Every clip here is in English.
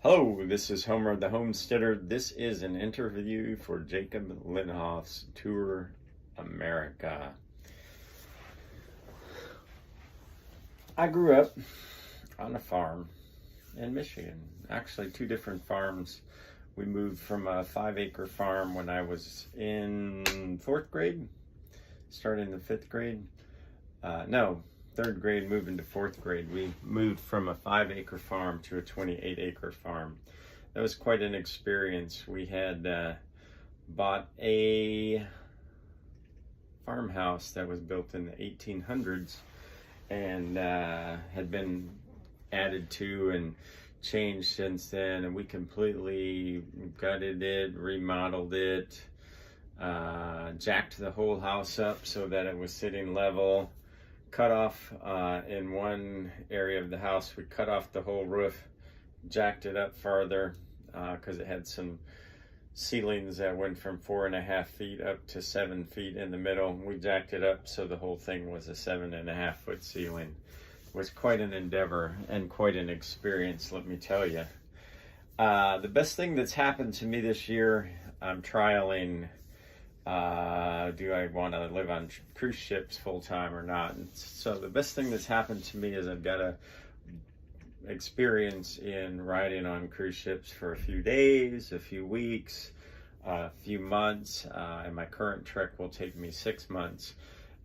Hello, this is Homer the Homesteader. This is an interview for Jacob Lenhoff's Tour America. I grew up on a farm in Michigan. Actually, two different farms. We moved from a 5-acre farm when I was in 4th grade, starting the 5th grade. Third grade, moving to 4th grade. We moved from a 5-acre farm to a 28-acre farm. That was quite an experience. We had bought a farmhouse that was built in the 1800s and had been added to and changed since then, and we completely gutted it, remodeled it, jacked the whole house up so that it was sitting level, cut off in one area of the house. We cut off the whole roof, jacked it up farther because it had some ceilings that went from 4.5 feet up to 7 feet in the middle. We jacked it up so the whole thing was a 7.5 foot ceiling. It was quite an endeavor and quite an experience, let me tell you. The best thing that's happened to me this year, I'm trialing do I want to live on cruise ships full time or not? And so the best thing that's happened to me is I've got a experience in riding on cruise ships for a few days, a few weeks, a few months, and my current trek will take me 6 months.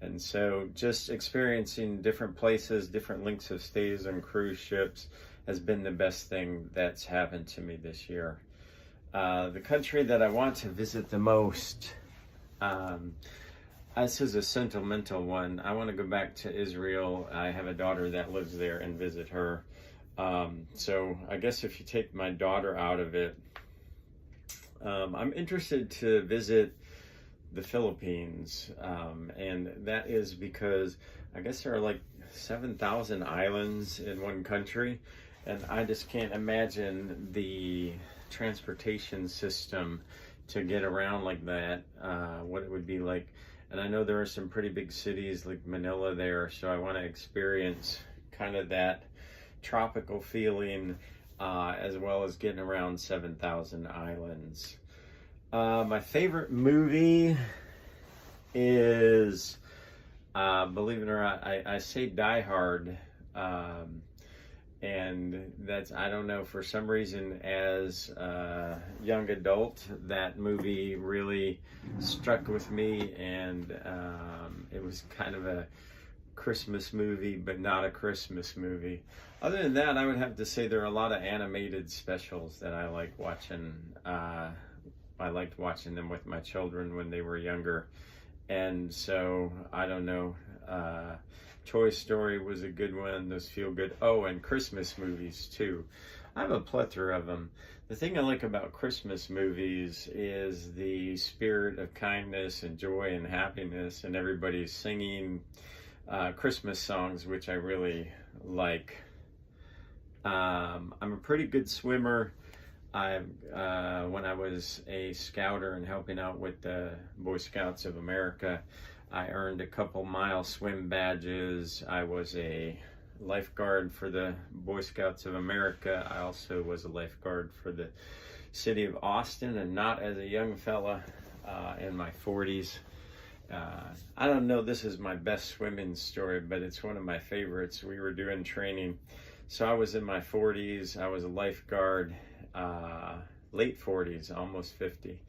And so just experiencing different places, different lengths of stays on cruise ships has been the best thing that's happened to me this year. The country that I want to visit the most, this is a sentimental one. I want to go back to Israel. I have a daughter that lives there and visit her. So I guess if you take my daughter out of it, I'm interested to visit the Philippines. And that is because I guess there are like 7,000 islands in one country. And I just can't imagine the transportation system to get around like that, what it would be like. And I know there are some pretty big cities like Manila there, so I want to experience kind of that tropical feeling as well as getting around 7,000 islands. My favorite movie is, believe it or not, I say Die Hard. And that's, I don't know, for some reason as a young adult, that movie really struck with me, and it was kind of a Christmas movie, but not a Christmas movie. Other than that, I would have to say there are a lot of animated specials that I like watching. I liked watching them with my children when they were younger. And so, I don't know, Toy Story was a good one, those feel good. Oh, and Christmas movies too. I have a plethora of them. The thing I like about Christmas movies is the spirit of kindness and joy and happiness, and everybody's singing Christmas songs, which I really like. I'm a pretty good swimmer. When I was a scouter and helping out with the Boy Scouts of America, I earned a couple mile swim badges. I was a lifeguard for the Boy Scouts of America. I also was a lifeguard for the city of Austin, and not as a young fella in my 40s. I don't know, this is my best swimming story, but it's one of my favorites. We were doing training. So I was in my 40s. I was a lifeguard, late 40s, almost 50.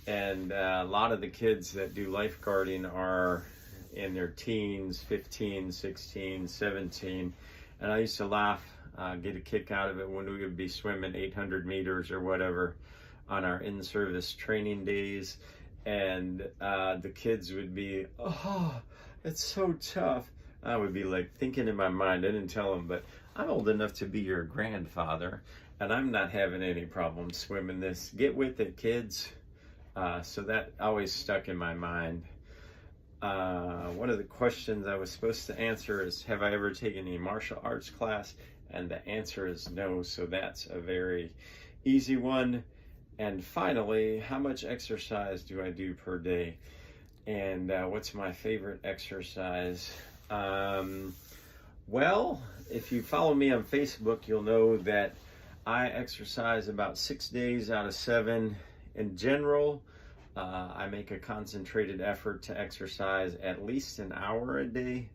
And a lot of the kids that do lifeguarding are in their teens, 15, 16, 17. And I used to laugh, get a kick out of it when we would be swimming 800 meters or whatever on our in-service training days. And the kids would be, oh, it's so tough. I would be like thinking in my mind, I didn't tell them, but I'm old enough to be your grandfather, and I'm not having any problem swimming this. Get with it, kids. So that always stuck in my mind. One of the questions I was supposed to answer is, have I ever taken a martial arts class? And the answer is no, so that's a very easy one. And finally, how much exercise do I do per day? And what's my favorite exercise? Well, if you follow me on Facebook, you'll know that I exercise about 6 days out of 7 in general. I make a concentrated effort to exercise at least an hour a day.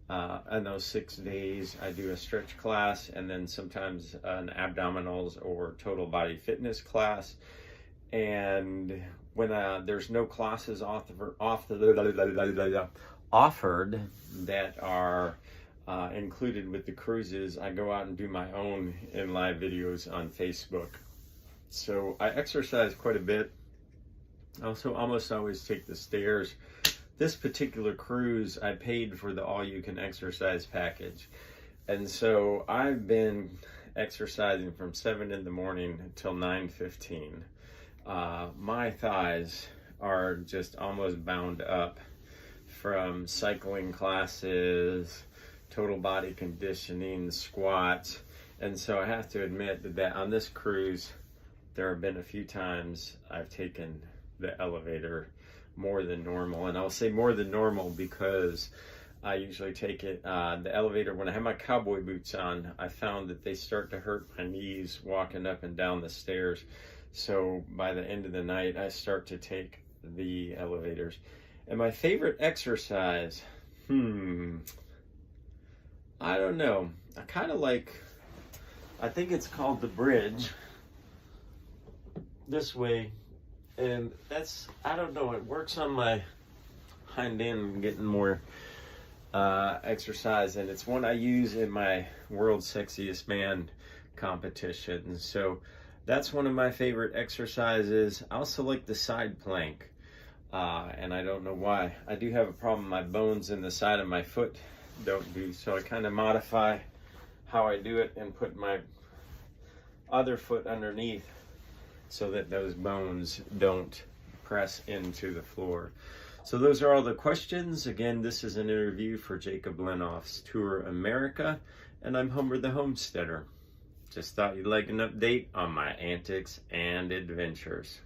On those 6 days, I do a stretch class and then sometimes an abdominals or total body fitness class. And when there's no classes offered that are included with the cruises, I go out and do my own in live videos on Facebook. So I exercise quite a bit. I also almost always take the stairs. This particular cruise, I paid for the all-you-can-exercise package. And so I've been exercising from 7 in the morning until 9:15. My thighs are just almost bound up from cycling classes, total body conditioning, squats. And so I have to admit that on this cruise, there have been a few times I've taken the elevator more than normal. And I'll say more than normal because I usually take it, the elevator, when I have my cowboy boots on, I found that they start to hurt my knees walking up and down the stairs. So by the end of the night, I start to take the elevators. And my favorite exercise, I don't know. I kind of like, I think it's called the bridge. This way. And that's, I don't know, it works on my hind end. I'm getting more exercise, and it's one I use in my World's Sexiest Man competition. So that's one of my favorite exercises. I also like the side plank, and I don't know why. I do have a problem. My bones in the side of my foot don't do, so I kind of modify how I do it and put my other foot underneath so that those bones don't press into the floor. So those are all the questions. Again, this is an interview for Jacob Lenhoff's Tour America, and I'm Homer the Homesteader. Just thought you'd like an update on my antics and adventures.